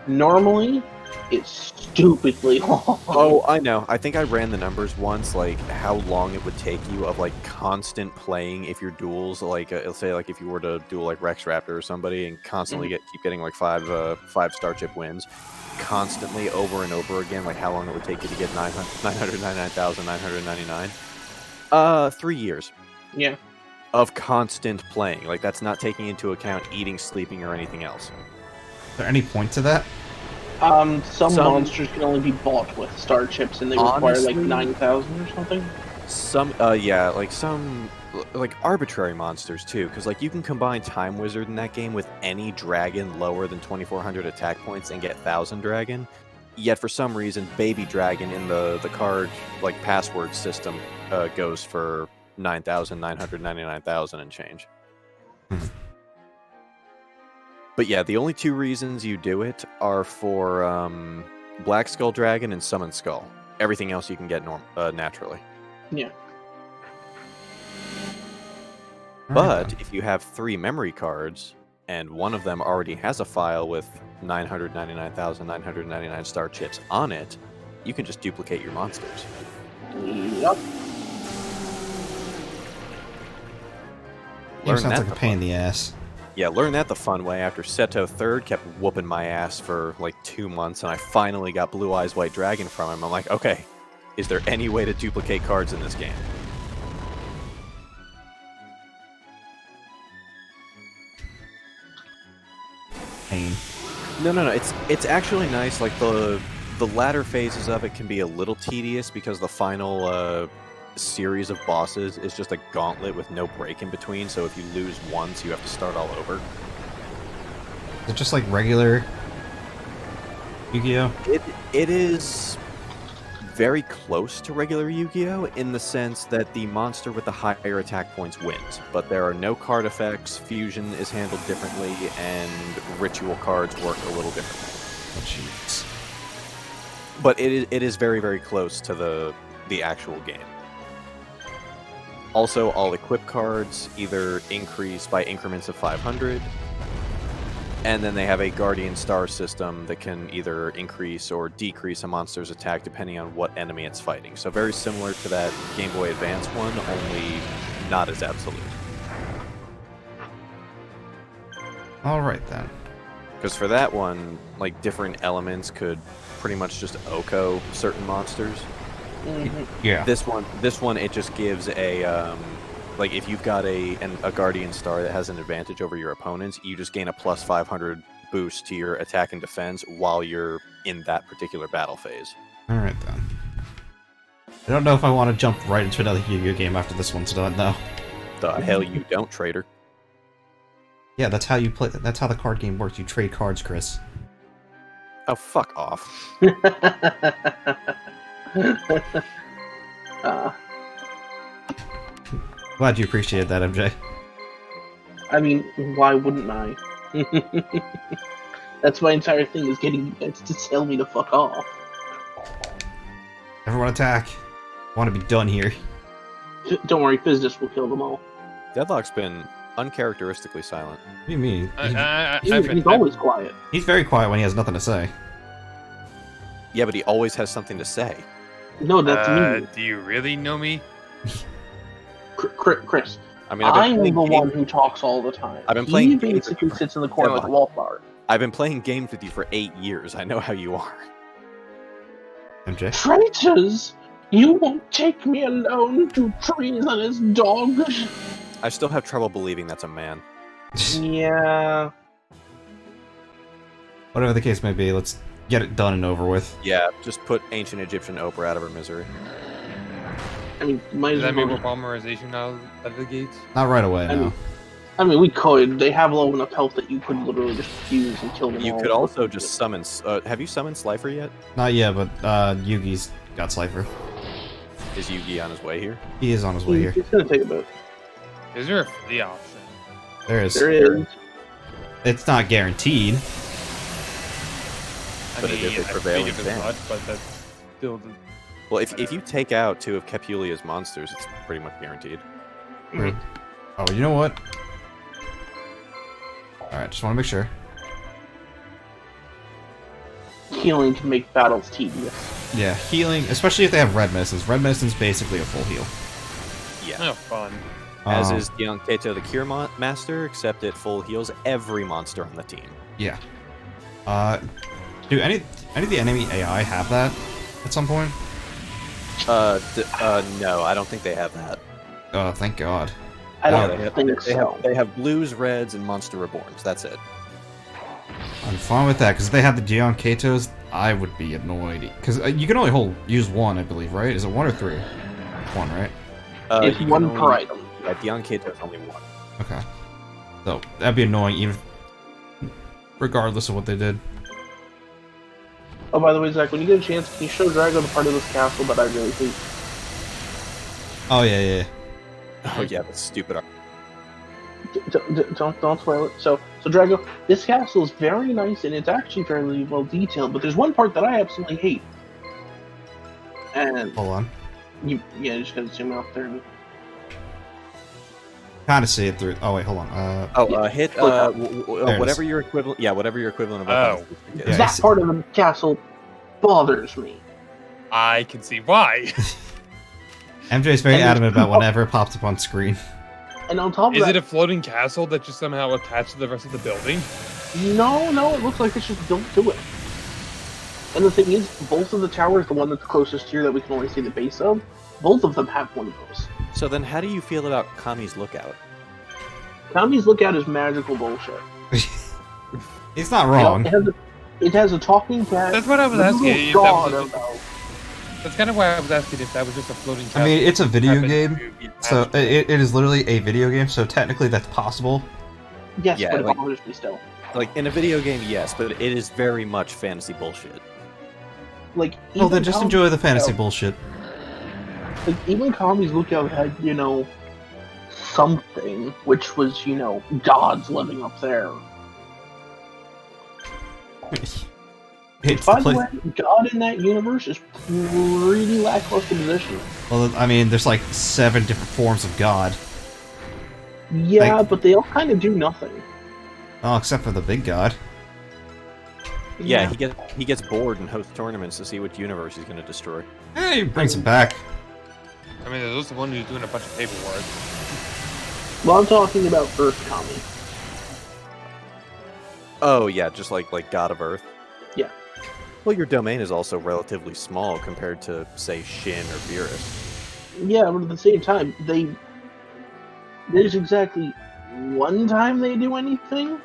normally is stupidly long. Oh, I know. I think I ran the numbers once, like how long it would take you of like constant playing if your duels, like let's say like if you were to duel like Rex Raptor or somebody and constantly keep getting like five starship wins, constantly over and over again, like how long it would take you to get 999,999. 3 years. Yeah. Of constant playing. Like that's not taking into account eating, sleeping, or anything else. Is there any point to that? Some monsters can only be bought with star chips, and they require like 9,000 or something. Yeah, like some like arbitrary monsters too, because like you can combine Time Wizard in that game with any dragon lower than 2,400 attack points and get 1,000 dragon. Yet for some reason, Baby Dragon in the card like password system goes for 9,999,000 and change. But yeah, the only two reasons you do it are for Black Skull Dragon and Summon Skull. Everything else you can get naturally. Yeah. But if you have 3 memory cards, and one of them already has a file with 999,999 star chips on it, you can just duplicate your monsters. Yep. Game sounds like a pain in the ass. Yeah, learn that the fun way after Seto 3rd kept whooping my ass for like 2 months, and I finally got Blue Eyes White Dragon from him. I'm like, okay, is there any way to duplicate cards in this game? Pain. No. It's actually nice. Like the latter phases of it can be a little tedious because the final series of bosses is just a gauntlet with no break in between. So if you lose once, you have to start all over. Is it just like regular Yu-Gi-Oh? It is very close to regular Yu-Gi-Oh! In the sense that the monster with the higher attack points wins, but there are no card effects, fusion is handled differently, and ritual cards work a little differently. Oh, jeez. But it is very, very close to the actual game. Also, all equip cards either increase by increments of 500, and then they have a Guardian Star system that can either increase or decrease a monster's attack depending on what enemy it's fighting. So very similar to that Game Boy Advance one, only not as absolute. Alright then. Because for that one, like different elements could pretty much just Oko certain monsters. Yeah. This one, it just gives a like if you've got a Guardian Star that has an advantage over your opponents, you just gain a plus 500 boost to your attack and defense while you're in that particular battle phase. Alright then. I don't know if I want to jump right into another Yu-Gi-Oh game after this one's done, though. The hell you don't, traitor. Yeah, that's how you play. That's how the card game works. You trade cards, Chris. Oh, fuck off. Glad you appreciated that, MJ. I mean, why wouldn't I? That's my entire thing, is getting you guys to tell me to fuck off. Everyone attack. I want to be done here. Don't worry, Fizdus will kill them all. Deadlock's been uncharacteristically silent. What do you mean? He's always quiet. He's very quiet when he has nothing to say. Yeah, but he always has something to say. No, that's me. Do you really know me? Chris, I mean, I'm the one who talks all the time. I've been playing He games basically with- sits in the corner like a wallflower. I've been playing games with you for 8 years. I know how you are. MJ? Traitors! You won't take me alone, you treasonous dog! I still have trouble believing that's a man. Yeah. Whatever the case may be, let's get it done and over with. Yeah, just put ancient Egyptian Oprah out of her misery. I mean, might Does as that mean we're well. polymerization out of the gates? Not right away, no. I mean, we could. They have low enough health that you could literally just fuse and kill them all. You could also just summon... have you summoned Slifer yet? Not yet, but Yugi's got Slifer. Is Yugi on his way here? He is on his way here. It's gonna take a bit. Is there a free option? There is. There is. It's not guaranteed. But it is a I prevailing figured as stance. much, but that's still... Well, if you take out 2 of Capulia's monsters, it's pretty much guaranteed. Oh, you know what? Alright, just want to make sure. Healing can make battles tedious. Yeah, healing, especially if they have red medicines. Red medicine's basically a full heal. Yeah. Oh, fun. As Um, is Dion Kato the Cure Master, except it full heals every monster on the team. Yeah. Do any of the enemy AI have that at some point? No, I don't think they have that. Oh, thank God. I Yeah, don't they think so. They have blues, reds, and monster reborns. That's it. I'm fine with that, because if they had the Dion Katos, I would be annoyed. Because you can only use one, I believe, right? Is it one or three? One, right? It's You can one only- per item. Yeah, Dion Kato is only one. Okay. So, that'd be annoying, even regardless of what they did. Oh, by the way, Zach, when you get a chance, can you show Drago the part of this castle that I really hate? Oh, yeah. Oh yeah, that's stupid. Don't spoil it. So Drago, this castle is very nice and it's actually fairly well detailed, but there's one part that I absolutely hate. And Hold on. you just gotta zoom out there. Kind of see it through. Oh, wait, hold on. Hit click up. There it whatever is. your equivalent. Yeah, whatever your equivalent of. Oh. is. Yeah, That see- part of the castle bothers me. I can see why. MJ's very And- adamant about whenever it pops up on screen. And on top of Is that, it a floating castle that's just somehow attached to the rest of the building? no, it looks like it's just built to it. And the thing is, both of the towers, the one that's closest here that we can only see the base of, both of them have one of those. So then, how do you feel about Kami's Lookout? Kami's Lookout is magical bullshit. He's not wrong. It has a talking cat. That's what I was with a asking, little if that dog was a- about. That's kind of why I was asking if that was just a floating castle. I mean, it's a video Happened game, to be so attached. it is literally a video game, so technically that's possible. Yes, Yeah, but it like- bothers me still. Like in a video game, yes, but it is very much fantasy bullshit. Like, Well, then even just Kami's enjoy the fantasy Lookout- bullshit. Like, even Kami's Lookout had, something, which was, gods living up there. It's By the the place. way, God in that universe is pretty lackluster position. Well, I mean, there's like 7 different forms of God. Yeah, Like- but they all kind of do nothing. Oh, except for the big God. Yeah, he gets bored and hosts tournaments to see which universe he's going to destroy. Hey, brings him back. I mean, there's also one who's doing a bunch of paperwork. Well, I'm talking about Earth Kami. Oh yeah, just like God of Earth. Yeah. Well, your domain is also relatively small compared to, say, Shin or Beerus. Yeah, but at the same time, there's exactly one time they do anything,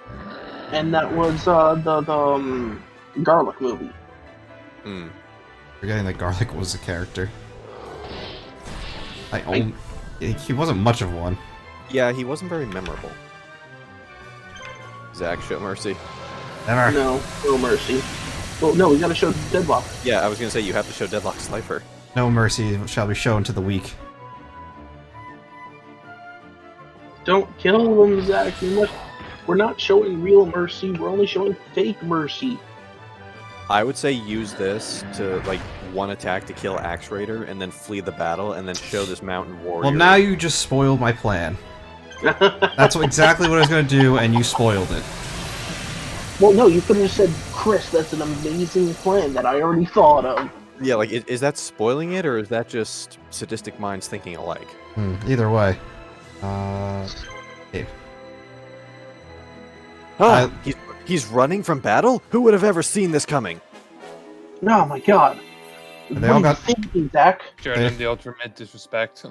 and that was the Garlic movie. Hmm. Forgetting that Garlic was a character. He wasn't much of one. Yeah, he wasn't very memorable. Zach, show mercy. Never. No mercy. Well, no, we gotta show Deadlock. Yeah, I was gonna say you have to show Deadlock Slifer. No mercy shall be shown to the weak. Don't kill them, Zach. We're not showing real mercy. We're only showing fake mercy. I would say use this to one attack to kill Axe Raider and then flee the battle and then show this mountain warrior. Well, now you just spoiled my plan. That's exactly what I was going to do, and you spoiled it. Well, no, you could have said, Chris, that's an amazing plan that I already thought of. Yeah, is that spoiling it or is that just sadistic minds thinking alike? Either way. Ah, he's running from battle? Who would have ever seen this coming? Oh my god. They What all are you got- thinking, Zach? Showing him the ultimate disrespect.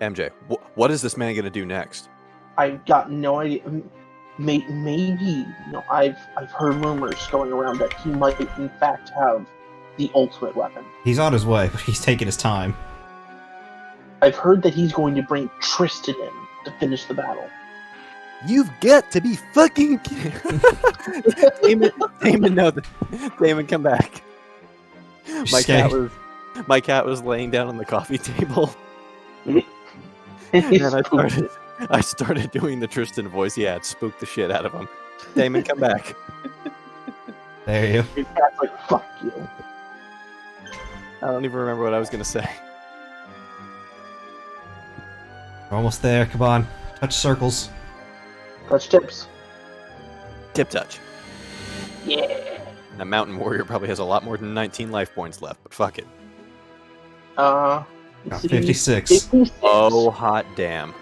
MJ, what is this man gonna do next? I've got no idea. Maybe, I've heard rumors going around that he might in fact have the ultimate weapon. He's on his way, but he's taking his time. I've heard that he's going to bring Tristan in to finish the battle. You've got to be fucking Damon, no. Damon, come back. My cat was laying down on the coffee table. And I started doing the Tristan voice. Yeah, it spooked the shit out of him. Damon, come back. There you. Your cat's like, fuck you. I don't even remember what I was gonna say. We're almost there. Come on. Touch circles. Touch tips. Tip touch. Yeah. That mountain warrior probably has a lot more than 19 life points left, but fuck it. Let's Got see, 56. 56. Oh, hot damn.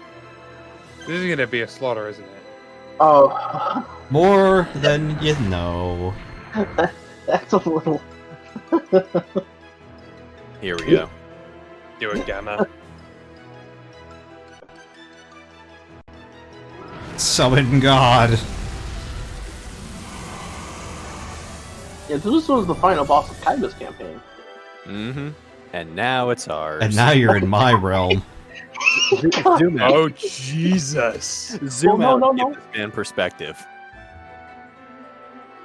This is gonna be a slaughter, isn't it? Oh, More than you know. that's a little. Here we go. Do it, Gamma. Summon God. Yeah, this was the final boss of Kaiba's campaign. Mm-hmm. And now it's ours. And now you're in my realm. Zoom out. Oh, Jesus. Zoom Well, out no, and no, give this man perspective.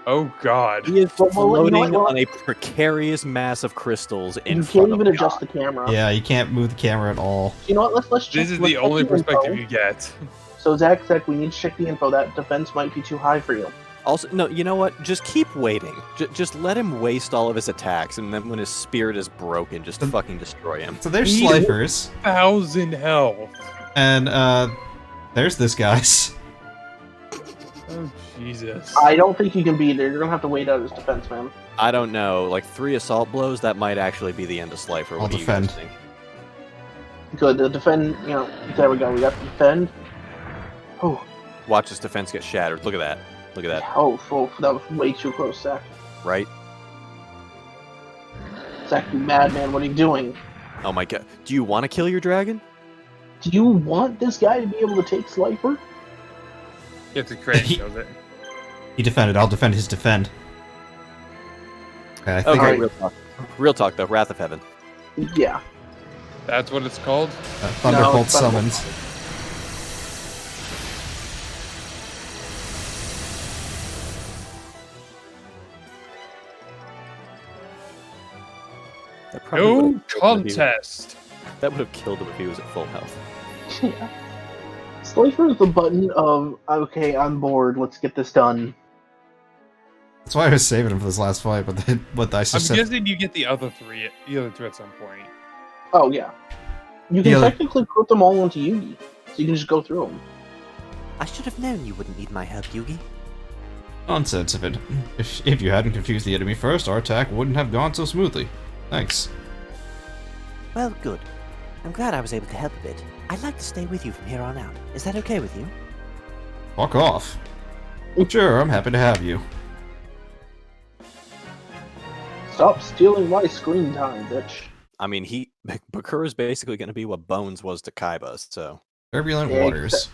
Oh, God. He is Well, you know what, floating well- on a precarious mass of crystals in You front can't of even God. adjust the camera. Yeah, you can't move the camera at all. You know what? Let's check. This is let's the check only info. perspective you get. So Zach, we need to check the info. That defense might be too high for you. Also, no, you know what? Just keep waiting. Just let him waste all of his attacks, and then when his spirit is broken, just fucking destroy him. So there's He- Slifers, 1,000 health. and there's this guy's. Oh, Jesus. I don't think you can beat it. You're gonna have to wait out his defense, man. I don't know. Like 3 assault blows, that might actually be the end of Slifer. I'll What do you defend. guys think? Good. The defend. You know. There we go. We got the defend. Oh. Watch his defense get shattered. Look at that. Look at that. Oh, that was way too close, Zach. Right? Zach, you madman. What are you doing? Oh my god. Do you want to kill your dragon? Do you want this guy to be able to take Slifer? You have to create shows it. He defended. I'll defend his defend. Okay, I think Okay, Alright. real talk. Real talk though. Wrath of Heaven. Yeah. That's what it's called? Thunderbolt it's Thunderbolt. summons. That probably No would've killed him if he- contest. That would have killed him if he was at full health. Yeah. Slifer is the button of okay, I'm bored. Let's get this done. That's why I was saving him for this last fight, but then what I I'm just said. guessing you get the other two at some point. Oh yeah. You can Yeah. technically put them all into Yugi, so you can just go through them. I should have known you wouldn't need my help, Yugi. Nonsense of it. If you hadn't confused the enemy first, our attack wouldn't have gone so smoothly. Thanks. Well, good. I'm glad I was able to help a bit. I'd like to stay with you from here on out. Is that okay with you? Fuck off. Sure, I'm happy to have you. Stop stealing my screen time, bitch. I mean, Bakura's basically going to be what Bones was to Kaiba, so... Turbulent Yeah, waters.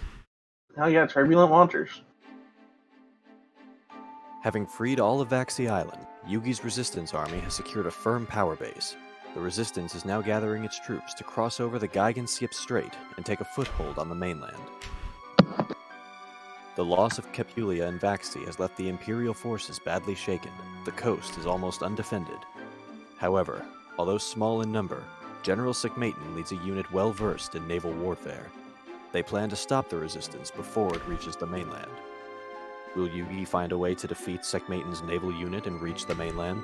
Oh yeah, turbulent waters. Having freed all of Vaxi Island, Yugi's resistance army has secured a firm power base. The resistance is now gathering its troops to cross over the Geigensiep Strait and take a foothold on the mainland. The loss of Capulia and Vaxi has left the Imperial forces badly shaken. The coast is almost undefended. However, although small in number, General Sekhmetan leads a unit well versed in naval warfare. They plan to stop the resistance before it reaches the mainland. Will Yugi find a way to defeat Sekhmetan's naval unit and reach the mainland?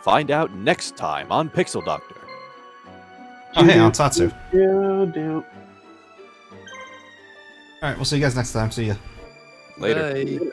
Find out next time on Pixel Doctor. Oh, hey, Ansatsu. Do. Alright, we'll see you guys next time. See ya. Later. Bye.